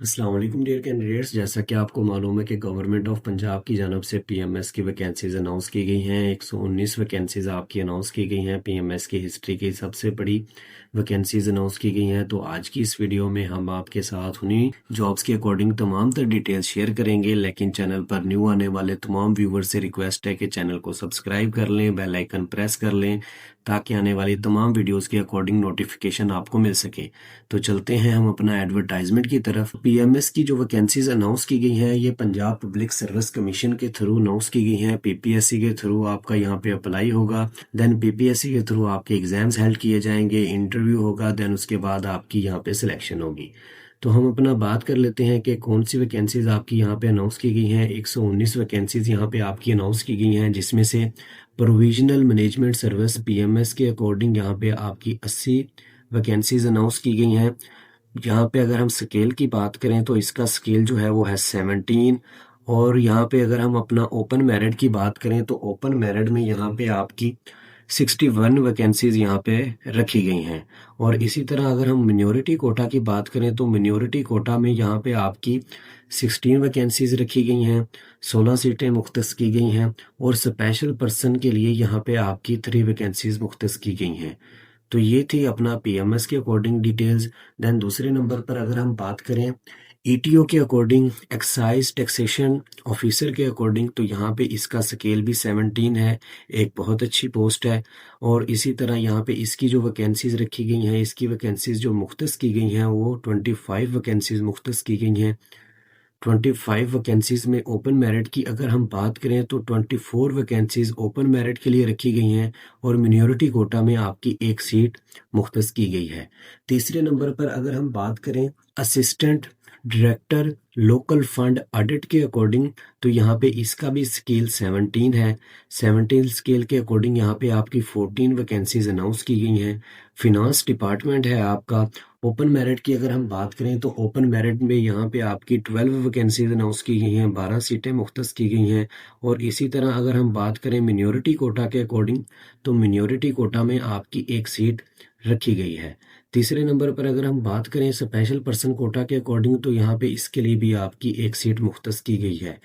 अस्सलाम वालेकुम dear candidates. जैसा कि आपको मालूम है कि गवर्नमेंट ऑफ पंजाब की जानब से पीएमएस की वैकेंसीज अनाउंस की गई हैं। 119 वैकेंसीज आपकी अनाउंस की गई हैं। पीएमएस की हिस्ट्री की सबसे बड़ी वैकेंसीज अनाउंस की गई हैं। तो आज की इस वीडियो में हम आपके साथ उन्हीं जॉब्स के अकॉर्डिंग तमाम तर डिटेल्स शेयर करेंगे। लेकिन चैनल पर न्यू आने वाले तमाम व्यूवर्स से रिक्वेस्ट है कि चैनल को सब्सक्राइब कर लें, बेल आइकन प्रेस कर लें ताकि आने वाली तमाम वीडियोज़ के अकॉर्डिंग नोटिफिकेशन आपको मिल सके। तो चलते हैं हम अपना एडवर्टाइजमेंट की तरफ। पीएमएस की जो वैकेंसीज अनाउंस की गई हैं ये पंजाब पब्लिक सर्विस कमीशन के थ्रू अनाउंस की गई हैं। पीपीएससी के थ्रू आपका यहाँ पे अप्लाई होगा, देन पीपीएससी के थ्रू आपके एग्जाम्स हेल्ड किए जाएंगे, इंटरव्यू होगा, देन उसके बाद आपकी यहाँ पे सिलेक्शन होगी। तो हम अपना बात कर लेते हैं कि कौन सी वैकेंसीज आपकी यहाँ पे अनाउंस की गई हैं। 119 वैकेंसीज यहाँ पे आपकी अनाउंस की गई हैं, जिसमें से प्रोविजनल मैनेजमेंट सर्विस पीएमएस के अकॉर्डिंग यहाँ पे आपकी 80 वैकेंसीज अनाउंस की गई हैं। यहाँ पे अगर हम स्केल की बात करें तो इसका स्केल जो है वो है 17। और यहाँ पे अगर हम अपना ओपन मेरिट की बात करें तो ओपन मेरिट में यहाँ पे आपकी 61 वैकेंसीज यहाँ पे रखी गई हैं। और इसी तरह अगर हम मिनॉरिटी कोटा की बात करें तो मिनॉरिटी कोटा में यहाँ पे आपकी 16 वैकेंसीज रखी गई हैं, 16 सीटें मुख्तस की गई हैं। और स्पेशल पर्सन के लिए यहाँ पे आपकी 3 वैकेंसीज मुख्तस की गई हैं। तो ये थी अपना पीएमएस के अकॉर्डिंग डिटेल्स। देन दूसरे नंबर पर अगर हम बात करें ईटीओ के अकॉर्डिंग, एक्साइज टैक्सेशन ऑफिसर के अकॉर्डिंग, तो यहाँ पे इसका स्केल भी 17 है। एक बहुत अच्छी पोस्ट है। और इसी तरह यहाँ पे इसकी जो वैकेंसीज रखी गई हैं, इसकी वैकेंसीज जो मुख्तस की गई हैं वो 25 वैकेंसीज मुख्तस की गई हैं। 25 वैकेंसीज में ओपन मेरिट की अगर हम बात करें तो 24 वैकेंसीज ओपन मेरिट के लिए रखी गई हैं और मिनॉरिटी कोटा में आपकी एक सीट मुख्तस की गई है। तीसरे नंबर पर अगर हम बात करें assistant director local fund audit के अकॉर्डिंग, तो यहाँ पे इसका भी स्केल 17 है। 17 स्केल के अकॉर्डिंग यहाँ पे आपकी 14 वैकेंसीज अनाउंस की गई हैं। फिनांस डिपार्टमेंट है आपका। ओपन मेरिट की अगर हम बात करें तो ओपन मेरिट में यहाँ पे आपकी 12 वैकेंसीज अनाउंस की गई हैं, 12 सीटें मुख्तस की गई हैं। और इसी तरह अगर हम बात करें मिनॉरिटी कोटा के अकॉर्डिंग, तो मिनॉरिटी कोटा में आपकी एक सीट रखी गई है। तीसरे नंबर पर अगर हम बात करें स्पेशल पर्सन कोटा के अकॉर्डिंग, तो यहाँ पे इसके लिए भी आपकी एक सीट मुख्तस की गई है।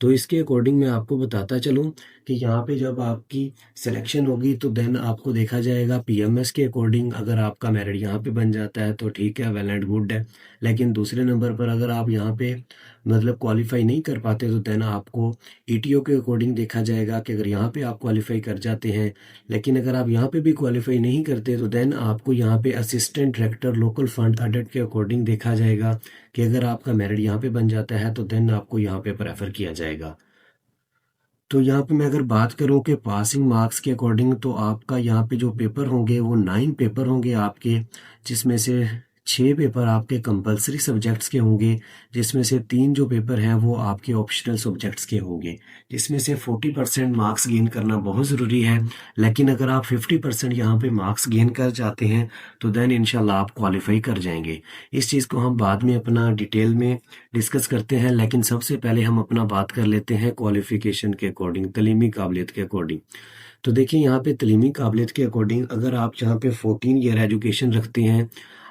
तो इसके अकॉर्डिंग मैं आपको बताता चलूँ कि यहाँ पे जब आपकी सिलेक्शन होगी तो देन आपको देखा जाएगा पीएमएस के अकॉर्डिंग। अगर आपका मेरिट यहाँ पे बन जाता है तो ठीक है, वेल एंड गुड है। लेकिन दूसरे नंबर पर अगर आप यहाँ पे मतलब क्वालिफाई नहीं कर पाते तो देन आपको ईटीओ के अकॉर्डिंग देखा जाएगा कि अगर यहाँ पे आप क्वालिफाई कर जाते हैं, लेकिन अगर आप यहाँ पे भी क्वालिफाई नहीं करते तो देन आपको यहाँ पे assistant director local fund audit के अकॉर्डिंग देखा जाएगा कि अगर आपका मेरिट यहाँ पे बन जाता है तो देन आपको यहाँ पे प्रेफर किया जाएगा। तो यहाँ पे मैं अगर बात करूँ कि पासिंग मार्क्स के अकॉर्डिंग, तो आपका यहाँ पे जो पेपर होंगे वो 9 पेपर होंगे आपके, जिसमें से 6 पेपर आपके कंपलसरी सब्जेक्ट्स के होंगे, जिसमें से 3 जो पेपर हैं वो आपके ऑप्शनल सब्जेक्ट्स के होंगे, जिसमें से 40% मार्क्स गेन करना बहुत ज़रूरी है। लेकिन अगर आप 50% यहाँ पे मार्क्स गेन कर जाते हैं तो देन इंशाल्लाह आप क्वालिफाई कर जाएंगे। इस चीज़ को हम बाद में अपना डिटेल में डिस्कस करते हैं, लेकिन सबसे पहले हम अपना बात कर लेते हैं क्वालिफिकेशन के अकॉर्डिंग, तलीमी काबिलियत के अकॉर्डिंग। तो देखिए यहाँ पे तलीमी काबिलियत के अकॉर्डिंग अगर आप यहाँ पे 14 ईयर एजुकेशन रखते हैं,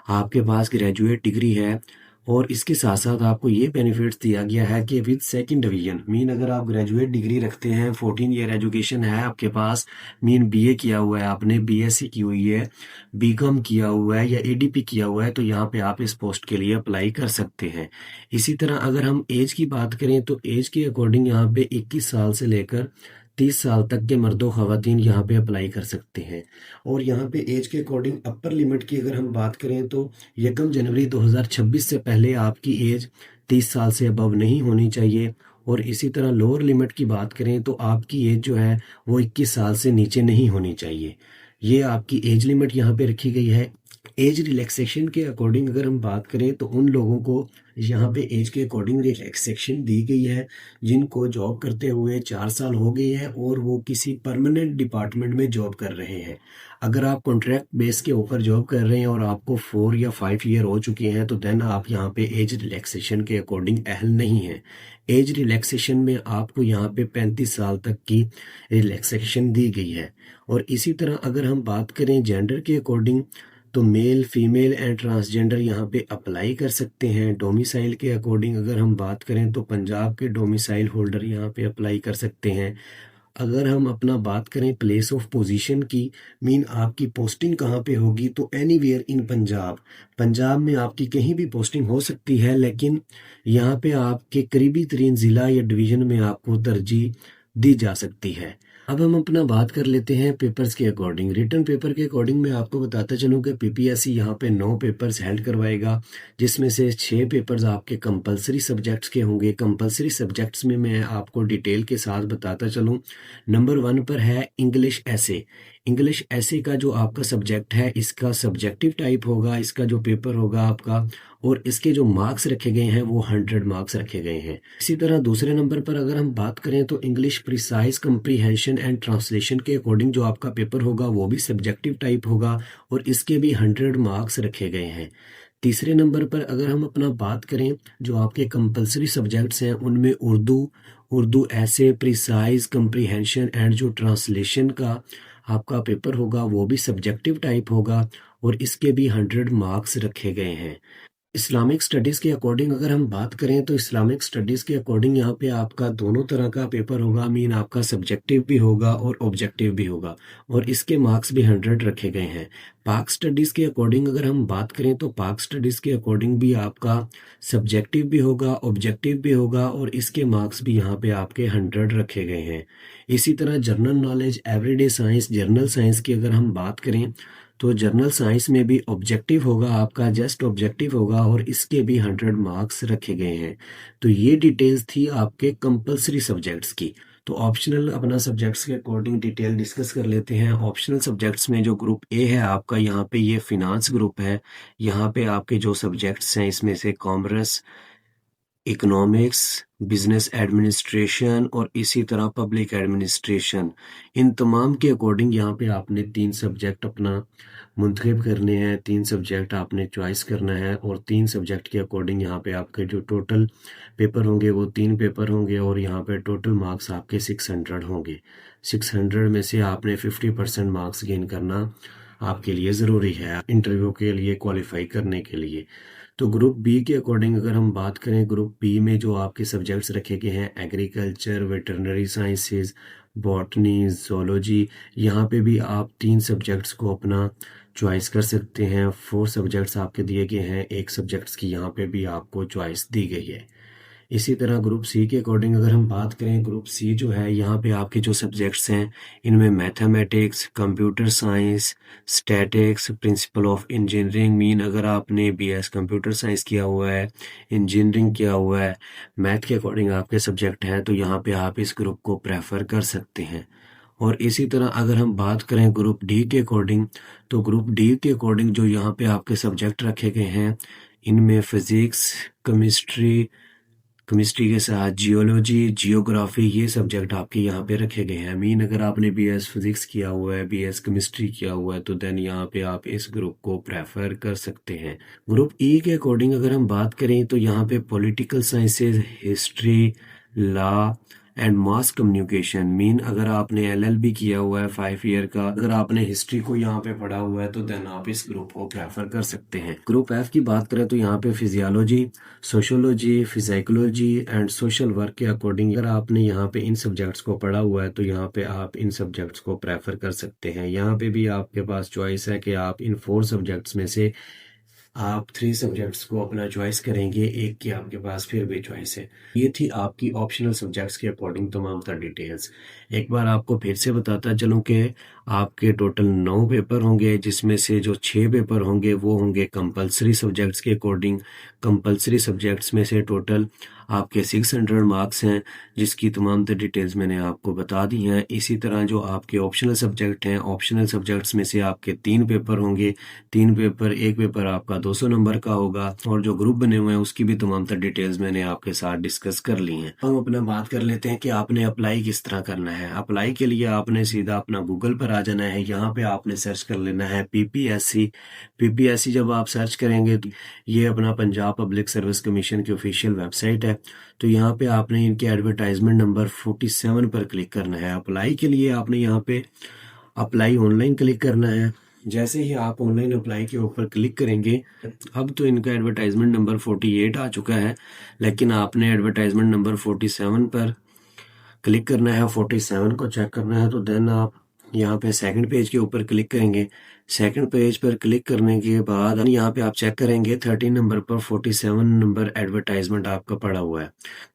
आपके पास ग्रेजुएट डिग्री है, और इसके साथ साथ आपको ये बेनिफिट्स दिया गया है कि विद सेकंड डिवीजन मीन अगर आप ग्रेजुएट डिग्री रखते हैं, 14 ईयर एजुकेशन है आपके पास, मीन बीए किया हुआ है आपने, बीएससी की हुई है, बीकॉम किया हुआ है या एडीपी किया हुआ है, तो यहाँ पे आप इस पोस्ट के लिए अप्लाई कर सकते हैं। इसी तरह अगर हम एज की बात करें तो एज के अकॉर्डिंग यहाँ पे 21 साल से लेकर 30 साल तक के मर्दों ख़वातीन यहाँ पे अप्लाई कर सकते हैं। और यहाँ पे एज के अकॉर्डिंग अपर लिमिट की अगर हम बात करें तो 1 जनवरी 2026 से पहले आपकी एज 30 साल से अबव नहीं होनी चाहिए। और इसी तरह लोअर लिमिट की बात करें तो आपकी एज जो है वो 21 साल से नीचे नहीं होनी चाहिए। ये आपकी एज लिमिट यहाँ पे रखी गई है। एज रिलैक्सेशन के अकॉर्डिंग अगर हम बात करें तो उन लोगों को यहाँ पे एज के अकॉर्डिंग रिलैक्सेशन दी गई है जिनको जॉब करते हुए 4 साल हो गए हैं और वो किसी परमानेंट डिपार्टमेंट में जॉब कर रहे हैं। अगर आप कॉन्ट्रैक्ट बेस के ऊपर जॉब कर रहे हैं और आपको 4 या 5 ईयर हो चुके हैं तो देन आप यहाँ पे एज रिलैक्सेशन के अकॉर्डिंग अहल नहीं है। एज रिलैक्सेशन में आपको यहाँ पे 35 साल तक की रिलैक्सेशन दी गई है। और इसी तरह अगर हम बात करें जेंडर के अकॉर्डिंग, तो मेल फीमेल एंड ट्रांसजेंडर यहाँ पे अप्लाई कर सकते हैं। डोमिसाइल के अकॉर्डिंग अगर हम बात करें तो पंजाब के डोमिसाइल होल्डर यहाँ पे अप्लाई कर सकते हैं। अगर हम अपना बात करें प्लेस ऑफ पोजीशन की, मीन आपकी पोस्टिंग कहाँ पे होगी, तो एनीवेयर इन पंजाब, पंजाब में आपकी कहीं भी पोस्टिंग हो सकती है, लेकिन यहाँ पे आपके करीबी तरीन ज़िला या डिवीज़न में आपको तरजीह दी जा सकती है। अब हम अपना बात कर लेते हैं पेपर्स के अकॉर्डिंग। रिटर्न पेपर के अकॉर्डिंग मैं आपको बताता चलूँ कि पीपीएससी यहाँ पे 9 पेपर्स हेल्ड करवाएगा, जिसमें से 6 पेपर्स आपके कंपलसरी सब्जेक्ट्स के होंगे। कंपलसरी सब्जेक्ट्स में मैं आपको डिटेल के साथ बताता चलूँ। नंबर 1 पर है इंग्लिश ऐसे। इंग्लिश ऐसे का जो आपका सब्जेक्ट है, इसका सब्जेक्टिव टाइप होगा, इसका जो पेपर होगा आपका, और इसके जो मार्क्स रखे गए हैं वो 100 मार्क्स रखे गए हैं। इसी तरह दूसरे नंबर पर अगर हम बात करें तो English precise comprehension and translation के अकॉर्डिंग जो आपका पेपर होगा वो भी सब्जेक्टिव टाइप होगा, और इसके भी 100 मार्क्स रखे गए हैं। तीसरे नंबर पर अगर हम अपना बात करें, जो आपके कंपलसरी सब्जेक्ट्स हैं उनमें उर्दू ऐसे, प्रिसाइज कंप्रीहेंशन एंड जो ट्रांसलेशन का आपका पेपर होगा वो भी सब्जेक्टिव टाइप होगा, और इसके भी 100 मार्क्स रखे गए हैं। इस्लामिक स्टडीज़ के अकॉर्डिंग अगर हम बात करें तो इस्लामिक स्टडीज़ के अकॉर्डिंग यहाँ पे आपका दोनों तरह का पेपर होगा, मीन आपका सब्जेक्टिव भी होगा और ऑब्जेक्टिव भी होगा, और इसके मार्क्स भी 100 रखे गए हैं। पाक स्टडीज़ के अकॉर्डिंग अगर हम बात करें तो पाक स्टडीज़ के अकॉर्डिंग भी आपका सब्जेक्टिव भी होगा, ऑब्जेक्टिव भी होगा, और इसके मार्क्स भी यहाँ पे आपके 100 रखे गए हैं। इसी तरह general knowledge, everyday science, journal science की अगर हम बात करें तो जर्नल साइंस में भी ऑब्जेक्टिव होगा आपका, जस्ट ऑब्जेक्टिव होगा, और इसके भी 100 मार्क्स रखे गए हैं। तो ये डिटेल्स थी आपके कंपलसरी सब्जेक्ट्स की। तो ऑप्शनल अपना सब्जेक्ट्स के अकॉर्डिंग डिटेल डिस्कस कर लेते हैं। ऑप्शनल सब्जेक्ट्स में जो ग्रुप ए है आपका, यहाँ पे ये फिनांस ग्रुप है। यहाँ पे आपके जो सब्जेक्ट्स हैं इसमें से कॉमर्स, इकोनॉमिक्स, बिजनेस एडमिनिस्ट्रेशन और इसी तरह पब्लिक एडमिनिस्ट्रेशन, इन तमाम के अकॉर्डिंग यहाँ पे आपने 3 सब्जेक्ट अपना मुंतखब करने हैं, 3 सब्जेक्ट आपने चॉइस करना है, और 3 सब्जेक्ट के अकॉर्डिंग यहाँ पे आपके जो टोटल पेपर होंगे वो 3 पेपर होंगे, और यहाँ पे टोटल मार्क्स आपके 600 होंगे। 600 में से आपने 50% मार्क्स गेन करना आपके लिए ज़रूरी है इंटरव्यू के लिए क्वालिफाई करने के लिए। तो ग्रुप बी के अकॉर्डिंग अगर हम बात करें, ग्रुप बी में जो आपके सब्जेक्ट्स रखे गए हैं agriculture, veterinary sciences, botany, zoology, यहाँ पे भी आप 3 सब्जेक्ट्स को अपना चॉइस कर सकते हैं। 4 सब्जेक्ट्स आपके दिए गए हैं, 1 सब्जेक्ट्स की यहाँ पे भी आपको चॉइस दी गई है। इसी तरह ग्रुप सी के अकॉर्डिंग अगर हम बात करें, ग्रुप सी जो है यहाँ पे आपके जो सब्जेक्ट्स हैं इनमें mathematics, computer science, statics, principle of engineering, mean अगर आपने बीएस कंप्यूटर साइंस किया हुआ है, इंजीनियरिंग किया हुआ है, मैथ के अकॉर्डिंग आपके सब्जेक्ट हैं, तो यहाँ पे आप इस ग्रुप को प्रेफर कर सकते हैं। और इसी तरह अगर हम बात करें ग्रुप डी के अकॉर्डिंग, तो ग्रुप डी के अकॉर्डिंग जो यहाँ पे आपके सब्जेक्ट रखे गए हैं इनमें फिजिक्स, केमिस्ट्री के साथ जियोलॉजी, जियोग्राफी, ये सब्जेक्ट आपके यहाँ पे रखे गए हैं। मीन अगर आपने बीएस फिजिक्स किया हुआ है, बीएस केमिस्ट्री किया हुआ है, तो देन यहाँ पे आप इस ग्रुप को प्रेफर कर सकते हैं। ग्रुप ई के अकॉर्डिंग अगर हम बात करें तो यहाँ पे political sciences, history, law and mass communication, mean अगर आपने एलएलबी किया हुआ है 5 ईयर का, अगर आपने हिस्ट्री को यहाँ पे पढ़ा हुआ है, तो देन आप इस ग्रुप को प्रेफर कर सकते हैं। ग्रुप एफ की बात करें तो यहाँ पे physiology, sociology, psychology and social work के अकॉर्डिंग अगर आपने यहाँ पे इन सब्जेक्ट्स को पढ़ा हुआ है, तो यहाँ पे आप इन सब्जेक्ट्स को प्रेफर कर सकते हैं। यहाँ पे भी आपके पास चॉइस है कि आप इन 4 सब्जेक्ट्स में से आप 3 सब्जेक्ट्स को अपना चॉइस करेंगे, एक की आपके पास फिर भी चॉइस है। ये थी आपकी ऑप्शनल सब्जेक्ट्स के अकॉर्डिंग तमाम तर डिटेल्स। एक बार आपको फिर से बताता चलूं कि आपके टोटल 9 पेपर होंगे, जिसमें से जो 6 पेपर होंगे वो होंगे कंपलसरी सब्जेक्ट्स के अकॉर्डिंग। कंपलसरी सब्जेक्ट्स में से टोटल आपके 600 मार्क्स हैं, जिसकी तमाम तर डिटेल्स मैंने आपको बता दी हैं। इसी तरह जो आपके ऑप्शनल सब्जेक्ट हैं, ऑप्शनल सब्जेक्ट्स में से आपके 3 पेपर होंगे, 3 पेपर, एक पेपर आपका 200 नंबर का होगा, और जो ग्रुप बने हुए हैं उसकी भी तमाम तर डिटेल्स मैंने आपके साथ डिस्कस कर ली हैं। हम अपना बात कर लेते हैं कि आपने अप्लाई किस तरह करना है। अप्लाई के लिए आपने सीधा अपना गूगल पर आ जाना है, यहाँ पे आपने सर्च कर लेना है पीपीएससी। पीपीएससी जब आप सर्च करेंगे तो ये अपना पंजाब पब्लिक सर्विस कमीशन की ऑफिशियल वेबसाइट है। तो यहाँ पे आपने इनके एडवर्टाइजमेंट नंबर 47 पर क्लिक करना है। अप्लाई के लिए आपने यहाँ पे अप्लाई ऑनलाइन क्लिक करना है। जैसे ही आप ऑनलाइन अप्लाई के ऊपर क्लिक करेंगे, अब तो इनका एडवर्टाइजमेंट नंबर 48 आ चुका है, लेकिन आपने एडवर्टाइजमेंट नंबर 47 पर क्लिक करना है, 47 को चेक करना है। तो देन आप यहाँ पे सेकंड पेज के ऊपर क्लिक करेंगे। सेकंड पेज पर क्लिक करने के बाद यहाँ पे आप चेक करेंगे 13 नंबर पर 47 नंबर एडवर्टाइजमेंट आपका पड़ा हुआ है,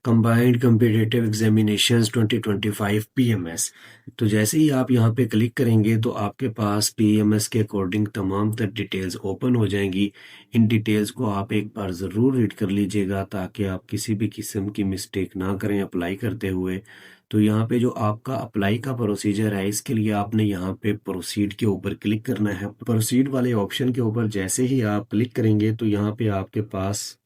कंबाइंड कम्पिटिटिव एग्जामिनेशंस 2025 पीएमएस। तो जैसे ही आप यहाँ पे क्लिक करेंगे तो आपके पास पीएमएस के अकॉर्डिंग तमाम तर डिटेल्स ओपन हो जाएंगी। इन डिटेल्स को आप एक बार ज़रूर रीड कर लीजिएगा ताकि आप किसी भी किस्म की मिस्टेक ना करें अप्लाई करते हुए। तो यहाँ पे जो आपका अप्लाई का प्रोसीजर है, इसके लिए आपने यहाँ पे प्रोसीड के ऊपर क्लिक करना है। प्रोसीड वाले ऑप्शन के ऊपर जैसे ही आप क्लिक करेंगे तो यहाँ पे आपके पास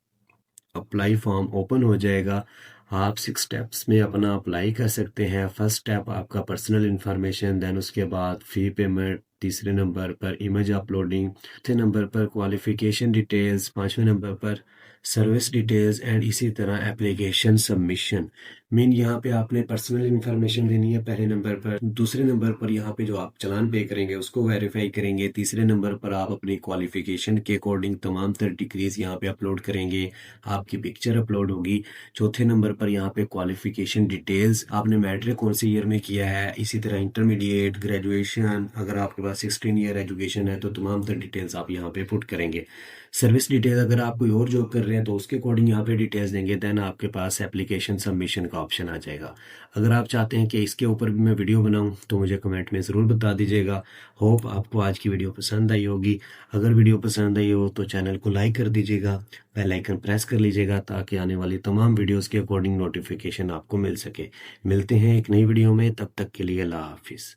अप्लाई फॉर्म ओपन हो जाएगा। आप 6 स्टेप्स में अपना अप्लाई कर सकते हैं। फर्स्ट स्टेप आपका पर्सनल इंफॉर्मेशन, देन उसके बाद फ़ी पेमेंट, तीसरे नंबर पर इमेज अपलोडिंग, चौथे नंबर पर क्वालिफिकेशन डिटेल्स, पांचवें नंबर पर सर्विस डिटेल्स एंड इसी तरह एप्लीकेशन सबमिशन। मीन यहाँ पे आपने पर्सनल इंफॉर्मेशन देनी है पहले नंबर पर, दूसरे नंबर पर यहाँ पे जो आप चालान पे करेंगे उसको वेरीफाई करेंगे, तीसरे नंबर पर आप अपनी क्वालिफिकेशन के अकॉर्डिंग तमाम तर डिग्रीज यहाँ पे अपलोड करेंगे, आपकी पिक्चर अपलोड होगी। चौथे नंबर पर यहाँ पे क्वालिफिकेशन डिटेल्स, आपने मैट्रिक कौन से ईयर में किया है, इसी तरह इंटरमीडिएट, ग्रेजुएशन, अगर आपके पास 16 ईयर एजुकेशन है तो तमाम तर डिटेल्स आप यहाँ पे पुट करेंगे। सर्विस डिटेल, अगर आप कोई और जॉब कर रहे हैं तो उसके अकॉर्डिंग यहाँ पे डिटेल्स देंगे। देन आपके पास एप्लीकेशन सबमिशन का ऑप्शन आ जाएगा। अगर आप चाहते हैं कि इसके ऊपर भी मैं वीडियो बनाऊं तो मुझे कमेंट में ज़रूर बता दीजिएगा। होप आपको आज की वीडियो पसंद आई होगी। अगर वीडियो पसंद आई हो तो चैनल को लाइक कर दीजिएगा, बेल आइकन प्रेस कर लीजिएगा ताकि आने वाली तमाम वीडियोस के अकॉर्डिंग नोटिफिकेशन आपको मिल सके। मिलते हैं एक नई वीडियो में, तब तक के लिए अल्लाह हाफिज़।